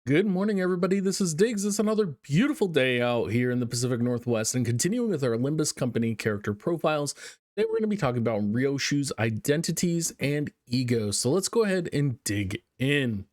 Good morning, everybody. This is Diggs. It's another beautiful day out here in the Pacific Northwest, and continuing with our Limbus Company character profiles, today we're going to be talking about Ryoshu's identities and ego. So let's go ahead and dig in.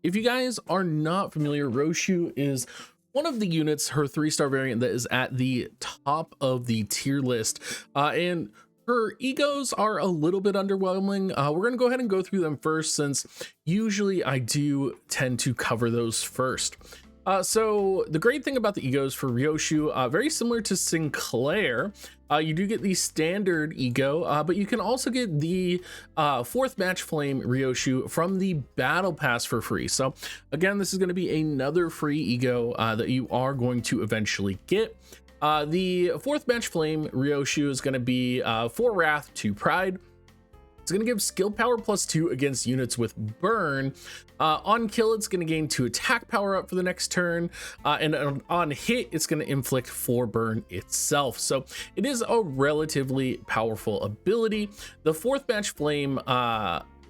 If you guys are not familiar, Ryoshu is one of the units, her 3-star variant, that is at the top of the tier list, and her egos are a little bit underwhelming. We're going to go ahead and go through them first, since usually I do tend to cover those first. So the great thing about the egos for Ryoshu, very similar to Sinclair, you do get the standard ego, but you can also get the 4th match flame Ryoshu from the battle pass for free. So again, this is going to be another free ego that you are going to eventually get. The 4th match flame Ryoshu is going to be 4 wrath, 2 pride. It's going to give skill power +2 against units with burn. On kill, it's going to gain 2 attack power up for the next turn, and on hit, it's going to inflict 4 burn itself. So it is a relatively powerful ability. The 4th match flame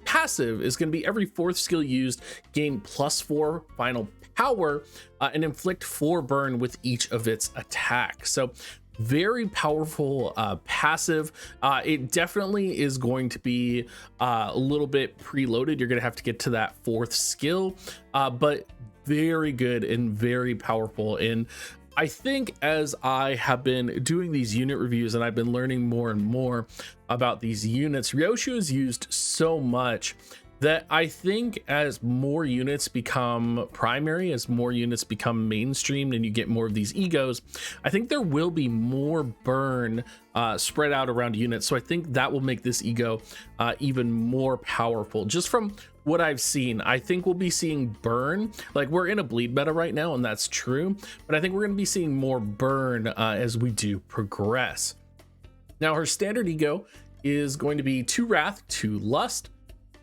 passive is going to be every 4th skill used, gain +4 final power, and inflict 4 burn with each of its attacks. So very powerful passive. It definitely is going to be a little bit preloaded. You're going to have to get to that 4th skill, but very good and very powerful. And I think as I have been doing these unit reviews and I've been learning more and more about these units, Ryoshu is used so much that I think as more units become primary, as more units become mainstreamed and you get more of these egos, I think there will be more burn spread out around units. So I think that will make this ego even more powerful. Just from what I've seen, I think we'll be seeing burn. Like, we're in a bleed meta right now, and that's true, but I think we're going to be seeing more burn as we do progress. Now, her standard ego is going to be 2 wrath, 2 lust.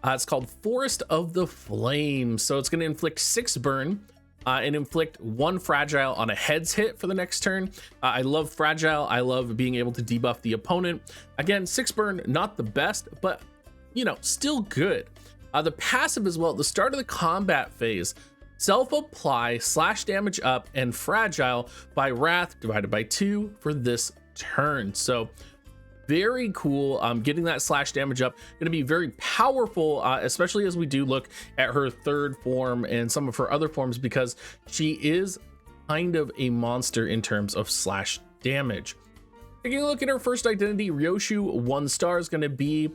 It's called Forest of the Flames. So it's going to inflict 6 burn and inflict 1 fragile on a heads hit for the next turn. I love fragile. I love being able to debuff the opponent. Again, 6 burn, not the best, but you know, still good. The passive as well, at the start of the combat phase, self-apply slash damage up and fragile by wrath divided by 2 for this turn. So very cool. Getting that slash damage up, going to be very powerful, especially as we do look at her 3rd form and some of her other forms, because she is kind of a monster in terms of slash damage. Taking a look at her first identity, Ryoshu 1 star is going to be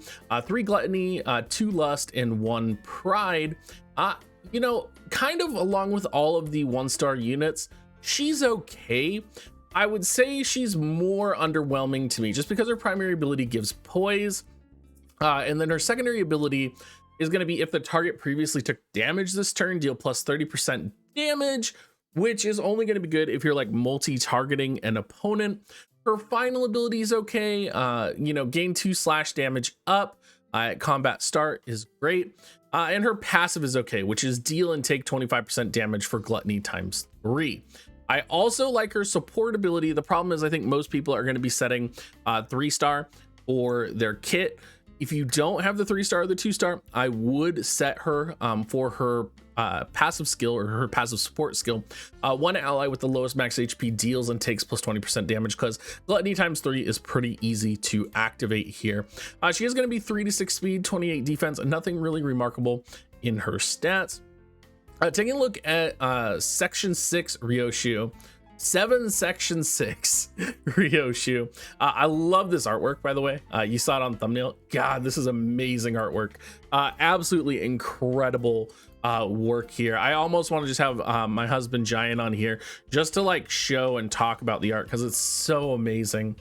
3 gluttony, 2 lust, and 1 pride. You know, kind of along with all of the 1-star units, she's okay. I would say she's more underwhelming to me just because her primary ability gives poise, and then her secondary ability is going to be if the target previously took damage this turn, deal plus 30% damage, which is only going to be good if you're like multi-targeting an opponent. Her final ability is okay. You know, gain 2 slash damage up at combat start is great. And her passive is okay, which is deal and take 25% damage for gluttony times 3. I also like her support ability. The problem is I think most people are going to be setting 3-star for their kit. If you don't have the 3-star or the 2-star, I would set her for her passive skill, or her passive support skill. 1 ally with the lowest max HP deals and takes plus 20% damage, because gluttony times 3 is pretty easy to activate here. She is going to be 3 to 6 speed, 28 defense, nothing really remarkable in her stats. Taking a look at section 6 Ryoshu, 7 section 6 Ryoshu. I love this artwork, by the way. You saw it on thumbnail. God, this is amazing artwork. Absolutely incredible work here. I almost want to just have my husband Giant on here just to like show and talk about the art, because it's so amazing.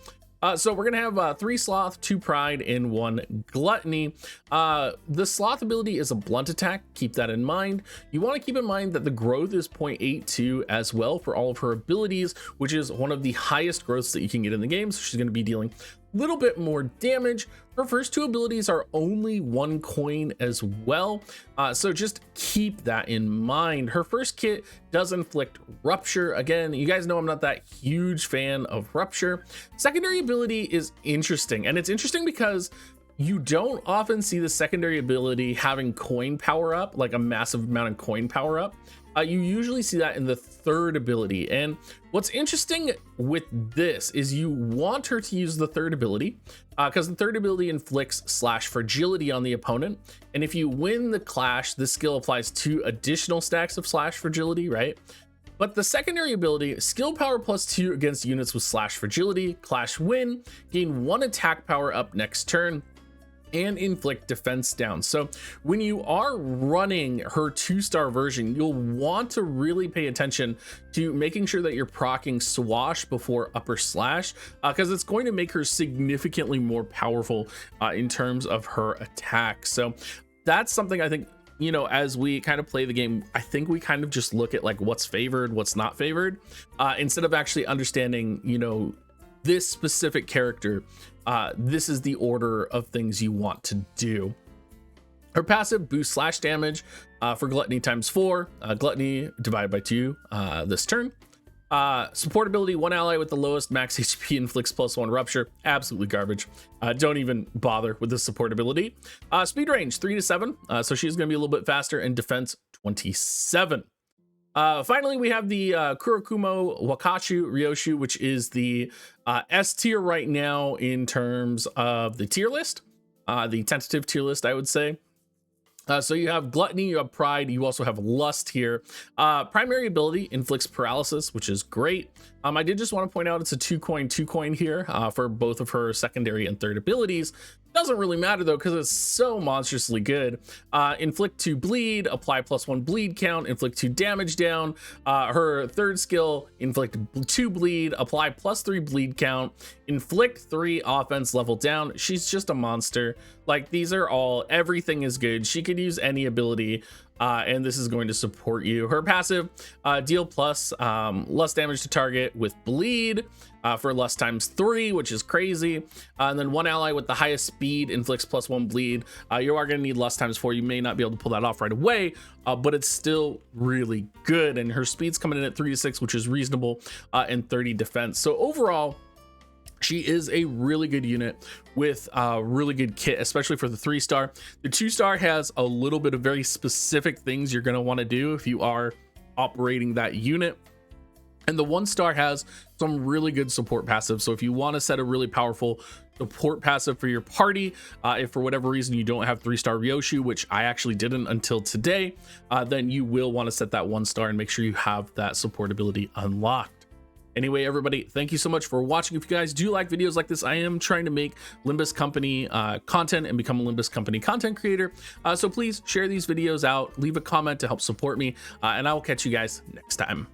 So we're gonna have 3 sloth, 2 pride, and 1 gluttony. The sloth ability is a blunt attack. Keep that in mind. You want to keep in mind that the growth is 0.82 as well for all of her abilities, which is one of the highest growths that you can get in the game. So she's going to be dealing a little bit more damage. Her first 2 abilities are only 1 coin as well, so just keep that in mind. Her first kit does inflict rupture. Again, you guys know I'm not that huge fan of rupture. Secondary ability is interesting, and it's interesting because you don't often see the secondary ability having coin power up, like a massive amount of coin power up. You usually see that in the third ability. And what's interesting with this is you want her to use the third ability because the third ability inflicts slash fragility on the opponent. And if you win the clash, this skill applies 2 additional stacks of slash fragility, right? But the secondary ability, skill power +2 against units with slash fragility, clash win, gain 1 attack power up next turn, and inflict defense down. So when you are running her 2-star version, you'll want to really pay attention to making sure that you're proccing swash before upper slash, because it's going to make her significantly more powerful in terms of her attack. So that's something I think, you know, as we kind of play the game, I think we kind of just look at like what's favored, what's not favored, instead of actually understanding, you know, this specific character. This is the order of things you want to do. Her passive boosts slash damage for gluttony ×4, gluttony divided by 2 this turn. Support ability, 1 ally with the lowest max HP inflicts +1 rupture. Absolutely garbage. Don't even bother with the support ability. Speed range 3 to 7, so she's going to be a little bit faster, and defense 27. Finally, we have the Kurokumo Wakachu Ryoshu, which is the S tier right now in terms of the tier list, the tentative tier list, I would say. So you have gluttony, you have pride, you also have lust here. Primary ability inflicts paralysis, which is great. I did just want to point out it's a 2 coin here for both of her secondary and third abilities. Doesn't really matter though, because it's so monstrously good. Inflict 2 bleed, apply +1 bleed count, inflict 2 damage down. Her third skill, inflict 2 bleed, apply +3 bleed count, inflict 3 offense level down. She's just a monster. Like, these are all, everything is good. She could use any ability, and this is going to support you. Her passive, deal less damage to target with bleed for lust ×3, which is crazy. And then 1 ally with the highest speed inflicts +1 bleed. You are going to need lust ×4. You may not be able to pull that off right away, but it's still really good. And her speed's coming in at 3 to 6, which is reasonable, and 30 defense. So overall, she is a really good unit with a really good kit, especially for the 3-star. The 2-star has a little bit of very specific things you're going to want to do if you are operating that unit. And the 1-star has some really good support passive. So if you want to set a really powerful support passive for your party, if for whatever reason you don't have 3-star Ryoshu, which I actually didn't until today, then you will want to set that 1-star and make sure you have that support ability unlocked. Anyway, everybody, thank you so much for watching. If you guys do like videos like this, I am trying to make Limbus Company content and become a Limbus Company content creator. So please share these videos out, leave a comment to help support me, and I will catch you guys next time.